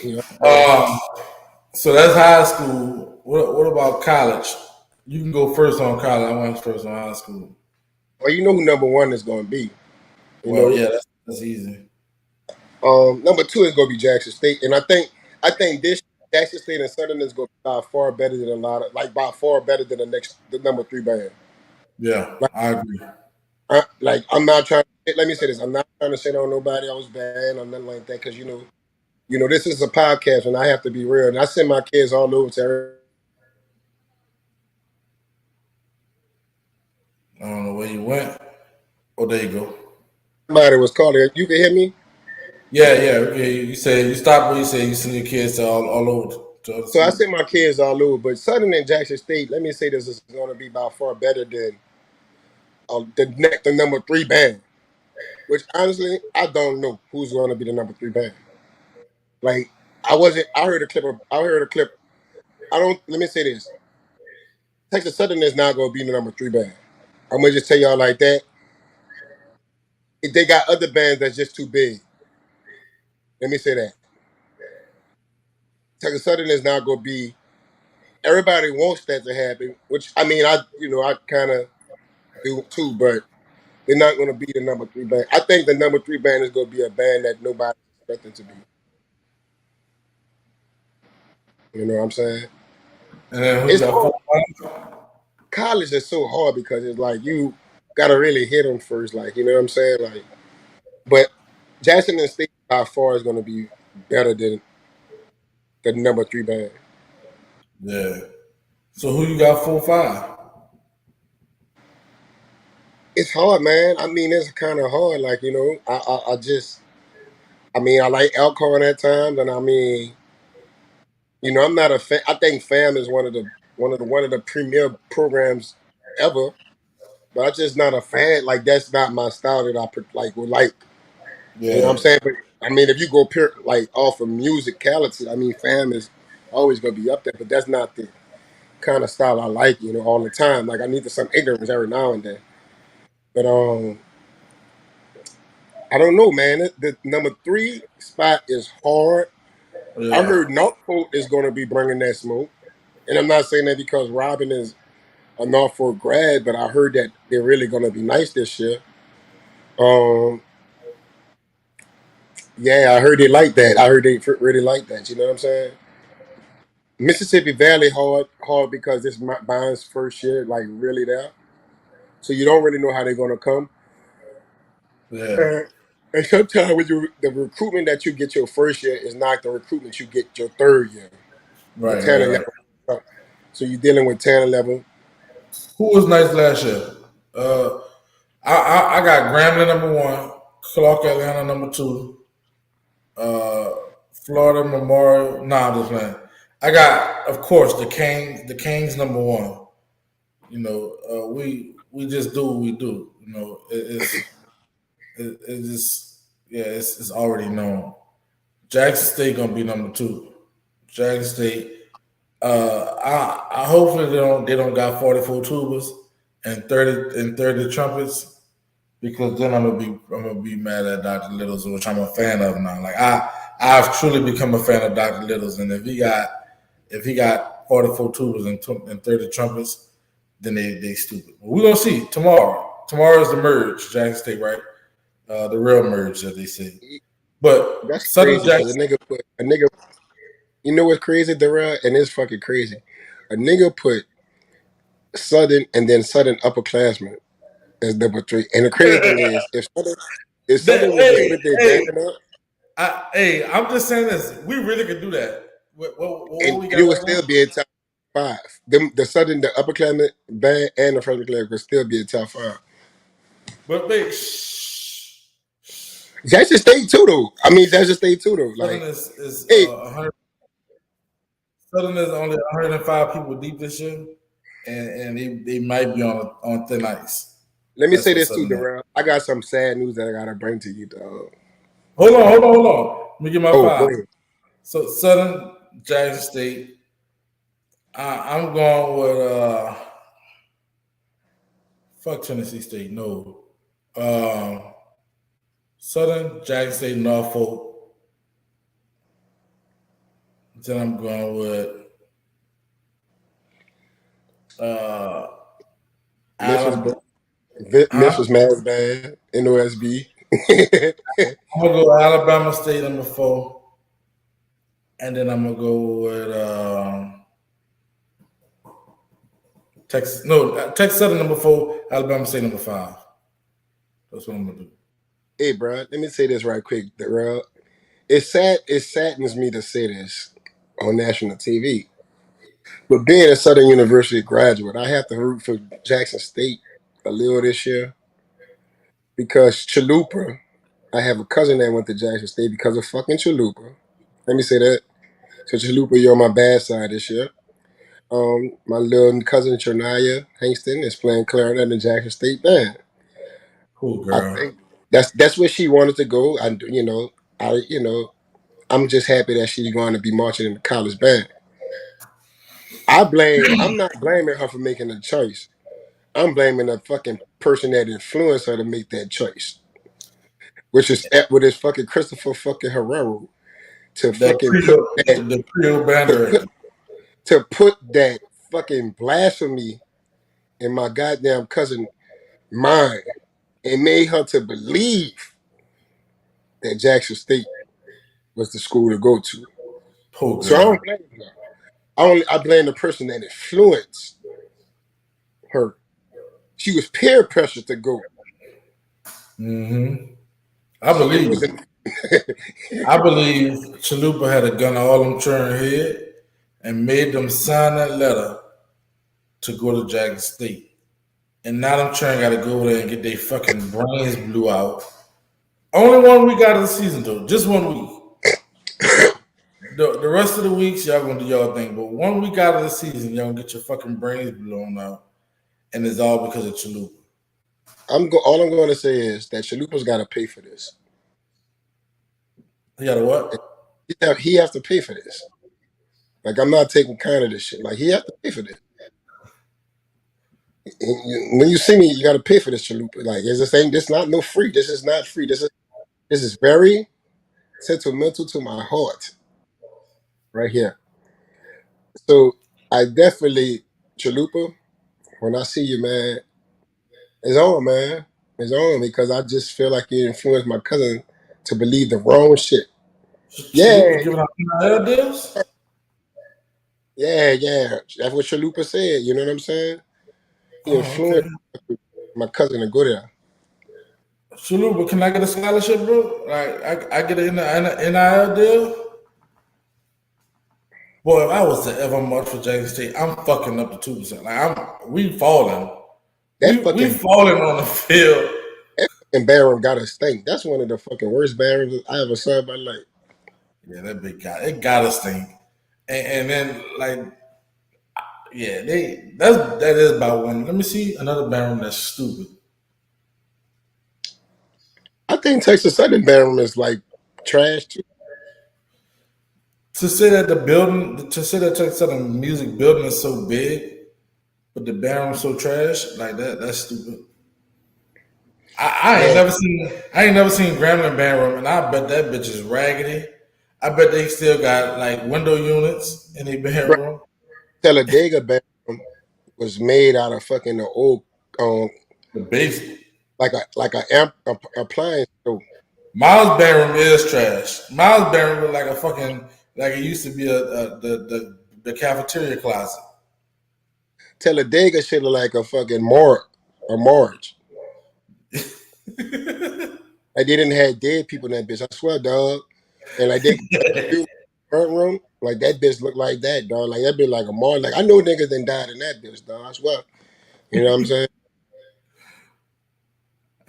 You know what I'm saying? Um, so that's high school. What about college? You can go first on college. I went first on high school. Well, you know who number one is going to be. You Well, know, yeah, that's easy. number two is going to be Jackson State, and I think this Jackson State and Southern is going to be by far better than a lot of like by far better than the number three band. Yeah, Like, I agree. I'm not trying. Let me say this: I'm not trying to shit on nobody else band or nothing like that because this is a podcast and I have to be real. And I send my kids all over to I don't know where you went. Oh, there you go. everybody was calling. You can hear me. Yeah, yeah. Okay. You say you stop where you say you send your kids to all over to other So I schools. sent my kids all over, but Southern and Jackson State. Let me say this is going to be by far better than the number three band. Which honestly, I don't know who's going to be the number three band. Like I wasn't. I heard a clip. I heard a clip. I don't. Let me say this: Texas Southern is not going to be the number three band. I'm gonna just tell y'all like that. If they got other bands that's just too big. Let me say that Texas Southern is not going to be. Everybody wants that to happen, which I mean, I kind of do too, but they're not going to be the number three band. I think the number three band is going to be a band that nobody's expecting to be. You know what I'm saying? And then who you It's got hard. 4? College is so hard because it's like you got to really hit them first. Like you know what I'm saying? Like, but Jackson and State by far is going to be better than the number three band. Yeah. So who you got 4, 5? It's hard, man. I mean, it's kind of hard. Like I just, I mean, I like Alcorn at times, and I mean, I'm not a fan. I think FAM is one of the premier programs ever, but I'm just not a fan. Like that's not my style that like would like. You know what I'm Yeah. saying? But I mean, if you go pure like off of musicality, I mean, FAM is always gonna be up there, but that's not the kind of style I like. All the time. Like I need some ignorance every now and then. But I don't know, man. The number three spot is hard. I Yeah. heard Norfolk is gonna be bringing that smoke. And I'm not saying that because Robin is a Norfolk grad, but I heard that they're really going to be nice this year. Um, yeah, I heard they like that. I heard they really like that. You know what I'm saying? Mississippi Valley hard because this Bond's first year, like really there, so you don't really know how they're going to come. Yeah. Uh, and sometimes the recruitment that you get your first year is not the recruitment you get your third year. The Right, right, talent right. level. So you're dealing with talent level. Who was nice last year? Uh, I got Grambling number one, Clark Atlanta number two, uh, Florida Memorial. Nah, I'm just playing. I got, of course, the Kings number one. You know, we just do what we do. You know, it just yeah, it's already known. Jackson State gonna be number two. Jackson State. I hopefully they don't got 44 tubas and 30 trumpets because then I'm gonna be mad at Dr. Littles, which I'm a fan of now. Like I've truly become a fan of Dr. Littles, and if he got 44 tubas and 30 trumpets, then they stupid. But we're gonna see tomorrow. Tomorrow is the merge, Jackson State, right? The real merge, as they say. But That's Southern crazy because Jackson, a nigga. You know what's crazy, Darrell? And it's fucking crazy. A nigga put Southern and then Southern upperclassmen as number three. And the crazy thing is, if Southern was to hey, split their hey, band up, I'm just saying this. We really could do that. What and we it got would right now? still be in top five. The Southern, the upperclassmen band and the freshman class would still be in top five. But wait, shh. That's just state too, though. I mean, that's just state too, though. Southern Like, is hey, 100. Southern is only 105 people deep this year, and they might be on thin ice. let me That's say what this too, Southern is. Darrell. I got some sad news that I gotta bring to you, dog. Hold on. Let me get my Oh, go five. ahead. So Southern Jackson State. I'm going with fuck Tennessee State. No. Um, Southern Jackson State Norfolk. Then I'm going with uh, Memphis, Alabama. Huh? Memphis Mass Band, NOSB. I'm gonna go Alabama State number four, and then I'm gonna go with Texas. No, Texas Southern number four, Alabama State number five. That's what I'm gonna do. Hey, bro, let me say this right quick, Darrell. It's sad. It saddens me to say this on national TV, but being a Southern University graduate, I have to root for Jackson State a little this year because Chalupa. I have a cousin that went to Jackson State because of fucking Chalupa. Let me say that. So Chalupa, you're on my bad side this year. My little cousin Trinaya Hangston is playing clarinet in the Jackson State band. Cool I girl. think that's where she wanted to go. I'm just happy that she's going to be marching in the college band. I'm not blaming her for making a choice. I'm blaming the fucking person that influenced her to make that choice, which is with his fucking Christopher fucking Herrero to That fucking put Creole, that the Creole band to put director. to put that fucking blasphemy in my goddamn cousin mind and made her to believe that Jackson State was the school to go to. Poor So I don't girl. blame her. I blame the person that influenced her. She was peer pressure to go. Hmm. I It believe. wasn't. I believe Chalupa had a gun on all them churn head and made them sign that letter to go to Jackson State. And now them churn got to go over there and get their fucking brains blew out. Only 1 week out of the season though, just 1 week. The rest of the weeks y'all gonna do y'all thing, but 1 week out of the season y'all gonna get your fucking brains blown out, and it's all because of Chalupa. All I'm going to say is that Chalupa's got to pay for this. You gotta what? He has to pay for this. Like I'm not taking kind of this shit. Like he has to pay for this. When you see me, you got to pay for this Chalupa. Like it's the same. This not no free. This is not free. This is very sentimental to my heart right here. So I definitely Chalupa. When I see you, man, it's on, man. It's on because I just feel like you influenced my cousin to believe the wrong shit. Chalupa Yeah, giving out NIL deals? yeah. That's what Chalupa said. You know what I'm saying? He Oh, okay. influenced my cousin to go there. Chalupa, can I get a scholarship, bro? Like I get an NIL deal? Boy, if I was to ever march for Jackson State, I'm fucking up to 2%. We falling. That We fucking falling on the field. that fucking Barham got a stink. That's one of the fucking worst Barhams I ever saw in my life. Yeah, that big guy. It gotta stink. And then like yeah, that is about one. Let me see another Baron that's stupid. I think Texas Southern Barham is like trash too. To say that the building, to say that Texas Southern music building is so big, but the Baron's so trash, like that's stupid. Man, I ain't never seen Grambling Baron, and I bet that bitch is raggedy. I bet they still got like window units in their bro, bedroom. Talladega Barham was made out of fucking the old um The base like a amp appliance store. Miles Barron is trash. Miles Barron look like a fucking like it used to be the cafeteria closet. Talladega shit look like a fucking a Marge. Like they didn't have dead people in that bitch. I swear, dog. And like they front room, like that bitch looked like that, dog. Like that bitch like a Marge. Like I know niggas that died in that bitch, dog. I swear. You know what I'm saying?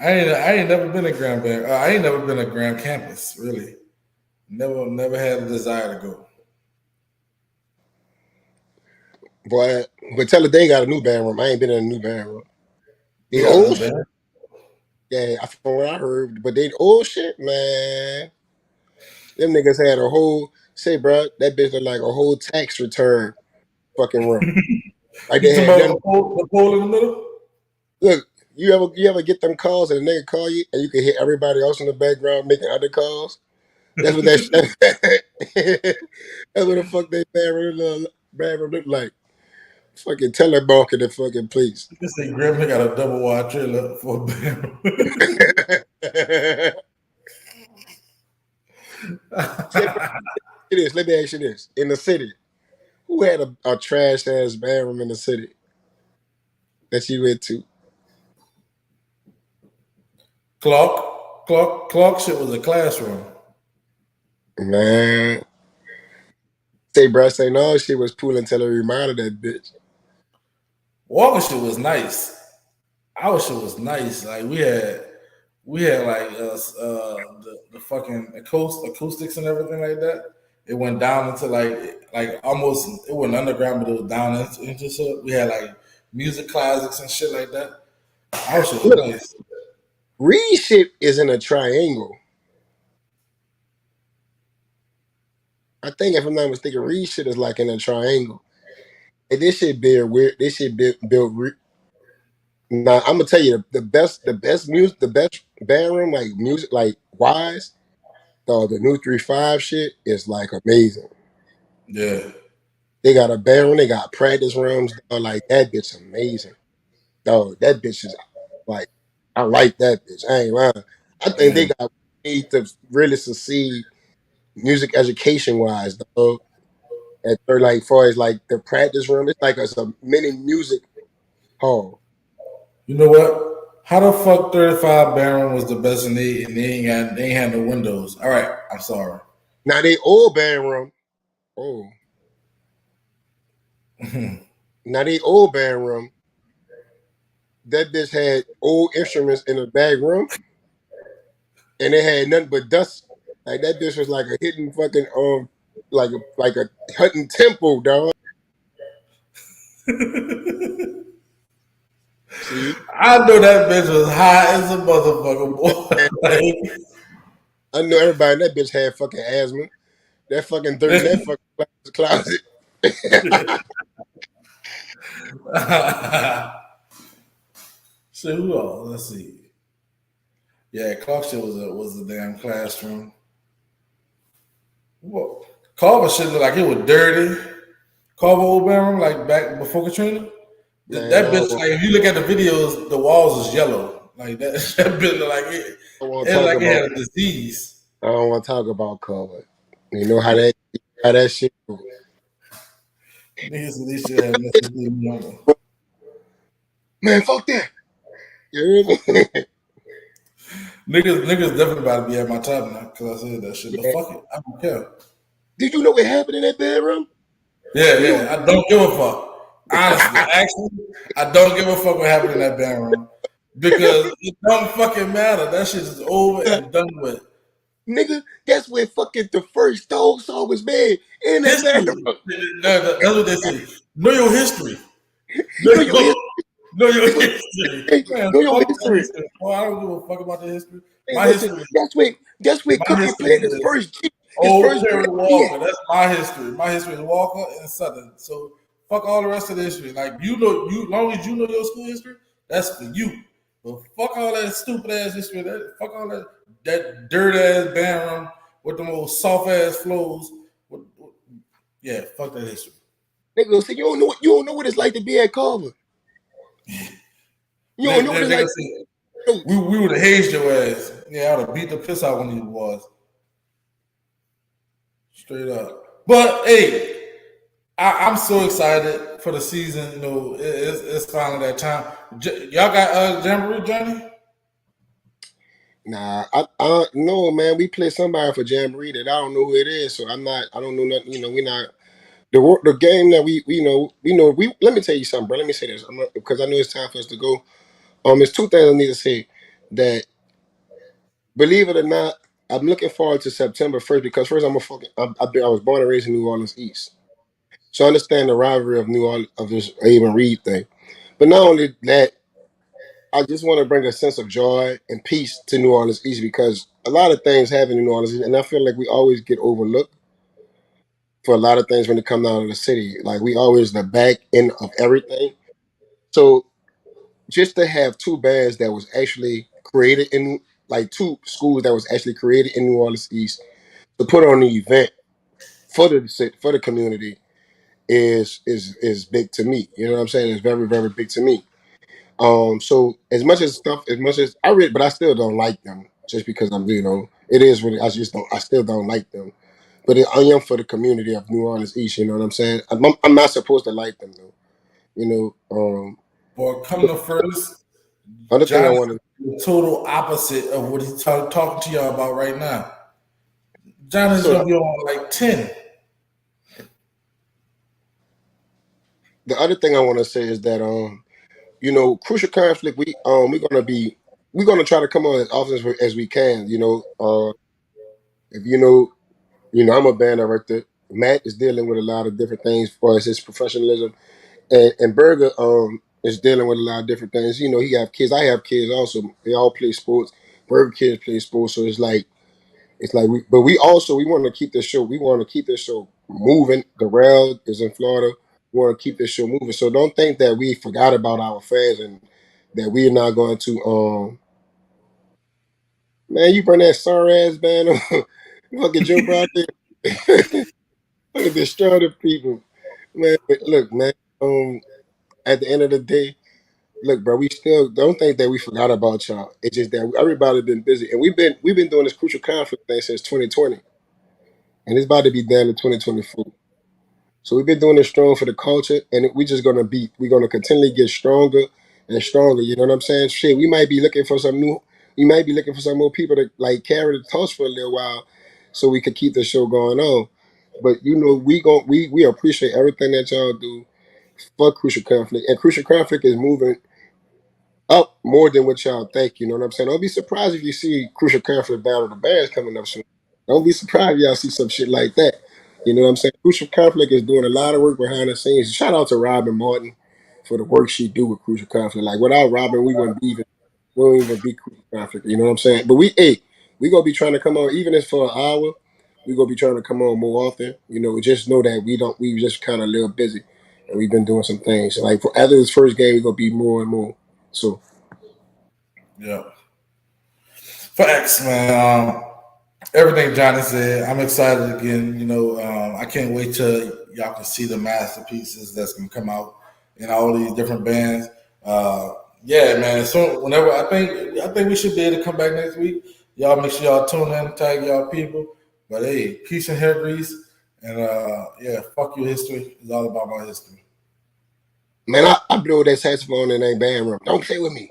I ain't never been to Grand Bar- I ain't never been to Grand Campus really. Never had a desire to go. Boy, but Talladega got a new band room. I ain't been in a new band room. They The got a new old shit, band. yeah, from what I heard, but they old shit, man. Them niggas had a whole say, bro, that bitch look like a whole tax return fucking room. Like You they talking had about nothing. the pole in the middle? Look, you ever get them calls and a nigga call you and you can hear everybody else in the background making other calls? That's what that that's what the fuck they bad room look like. Fucking telemarketing the fucking police. You can say Graham got a double wide trailer for a band. Say, bro, it is. Let me ask you this: in the city, who had a trash ass bathroom in the city that you went to? Clark shit was a classroom. Man, say, bro, say no. She was cool until I reminded that bitch. Walker shit was nice. Our shit was nice. Like we had like the fucking acoustics and everything like that. It went down into like almost it went underground, but it was down into shit. We had like music closets and shit like that. Our shit was Look, nice. Reed shit is in a triangle. I think if I'm not mistaken, Reed shit is like in a triangle. And this shit built weird. This shit built. Now I'm gonna tell you the best music, the best bandroom like music like wise. The new 3-5 shit is like amazing. Yeah. They got a bedroom, they got practice rooms. Dog, like that bitch amazing. Dog, that bitch is like I like that bitch. I ain't lying. I think Yeah. they got need to really succeed music education wise, dog. At third, like far as like the practice room, it's like a mini music hall. You know what? How the fuck 35 Baron was the best and they ain't had no windows. All right, I'm sorry. Now they old band room. Oh, now they old band room. That bitch had old instruments in the back room, and it had nothing but dust. Like that bitch was like a hidden fucking like a hunting temple, dog. See, I know that bitch was high as a motherfucker, man, boy. I know everybody in that bitch had fucking asthma. That fucking dirt in that Like, fucking closet. so who else? Let's see. Yeah, Clark shit was a damn classroom. Well, Carver shit looked like it was dirty. Carver old bedroom, like back before Katrina. Man, That bitch, like if you look at the videos, the walls is yellow. Like that, that bitch look like don't want to it talk like it about. had a disease. I don't want to talk about color. You know how that shit go. Niggas said they should have Mr. D number. Man, fuck that. You hear me? Niggas definitely about to be at my top now because I said that shit. But Man, fuck it, I don't care. did you know what happened in that bedroom? Yeah. I don't give a fuck. Honestly, actually, I don't give a fuck what happened in that band room because it don't fucking matter. That shit is over and done with. Nigga, that's where fucking the first dog song was made in that History. bathroom. That's what they say. Know your history. Know Know your your, history. know your That's what history. they say. Man, Know your fuck that history. history. Boy, I don't give a fuck about the history. Hey, My listen, history. that's where My Cookie history played his is first G, his Old first Terry G. Walker. That's my history. My history is Walker and Southern. So fuck all the rest of the history. Like long as you know your school history, that's for you. But fuck all that stupid ass history. Fuck all that dirt ass band room with them old soft ass flows. Yeah, fuck that history. Nigga gonna say you don't know what it's like to be at Carver. You don't know what it's They like gonna to say be at Notes. we would have hazed your ass. Yeah, I'd have beat the piss out one of you boys. Straight up. But hey, I'm so excited for the season. You know, it's finally that time. Y'all got Jamboree, Johnny? Nah, I no man. We play somebody for Jamboree that I don't know who it is, so I'm not. I don't know nothing. You know, we not the game that we. Let me tell you something, bro. Let me say this, because I know it's time for us to go. It's two things I need to say. That believe it or not, I'm looking forward to September 1st because first I was born and raised in New Orleans East, so I understand the rivalry of New Orleans of this Avon Reed thing. But not only that, I just want to bring a sense of joy and peace to New Orleans East because a lot of things happen in New Orleans East, and I feel like we always get overlooked for a lot of things when it comes down to the city. Like we always the back end of everything. So just to have two bands that was actually created in like two schools that was actually created in New Orleans East to put on the event for the community is big to me. You know what I'm saying? It's very very big to me. So as much as I read, but I still don't like them just because it is really, I still don't like them. But I am for the community of New Orleans East, you know what I'm saying? I'm not supposed to like them though, you know. Or come But the first, other thing I Johnny want to, the total opposite of what he's talking to y'all about right now. Johnny's so gonna be on like 10. the other thing I want to say is that crucial conflict. We're gonna try to come on as often as we can. If I'm a band director. Matt is dealing with a lot of different things as far as his professionalism. And Berger is dealing with a lot of different things. You know, he have kids. I have kids also. They all play sports. Berger kids play sports. So it's like we want to keep this show. We want to keep this show moving. The rail is in Florida. We want to keep this show moving. So don't think that we forgot about our fans and that we're not going to man, you bring that sorry ass band on fucking Joe Brown there. Fucking destroy the people. Man, but look, man, at the end of the day, look, bro, we still don't think that we forgot about y'all. It's just that everybody been busy, and we've been doing this crucial conflict thing since 2020, and it's about to be done in 2024. So we've been doing this strong for the culture, and we're gonna continually get stronger and stronger. You know what I'm saying? Shit, we might be looking for some new, we might be looking for some more people to like carry the torch for a little while, so we could keep the show going on. But we appreciate everything that y'all do for crucial conflict, and crucial conflict is moving up more than what y'all think. You know what I'm saying? Don't be surprised if you see Crucial Conflict Battle of the Bands coming up soon. Don't be surprised if y'all see some shit like that. You know what I'm saying? Crucial Conflict is doing a lot of work behind the scenes. Shout out to Robin Martin for the work she do with Crucial Conflict. Like without Robin, we wouldn't even be Crucial Conflict. You know what I'm saying? But we gonna be trying to come on, even if for an hour. We gonna be trying to come on more often. You know, just know that we just kind of a little busy, and we've been doing some things. Like for after this first game, we gonna be more and more. So Yeah. Facts, man. Everything Johnny said, I'm excited again. I can't wait till y'all can see the masterpieces that's gonna come out in all these different bands. Uh, yeah, man. So whenever I think we should be able to come back next week. Y'all make sure y'all tune in, tag y'all people. But hey, peace and hair grease, and yeah, fuck your history. It's all about my history. man, I blow that saxophone in that band room. Don't play with me.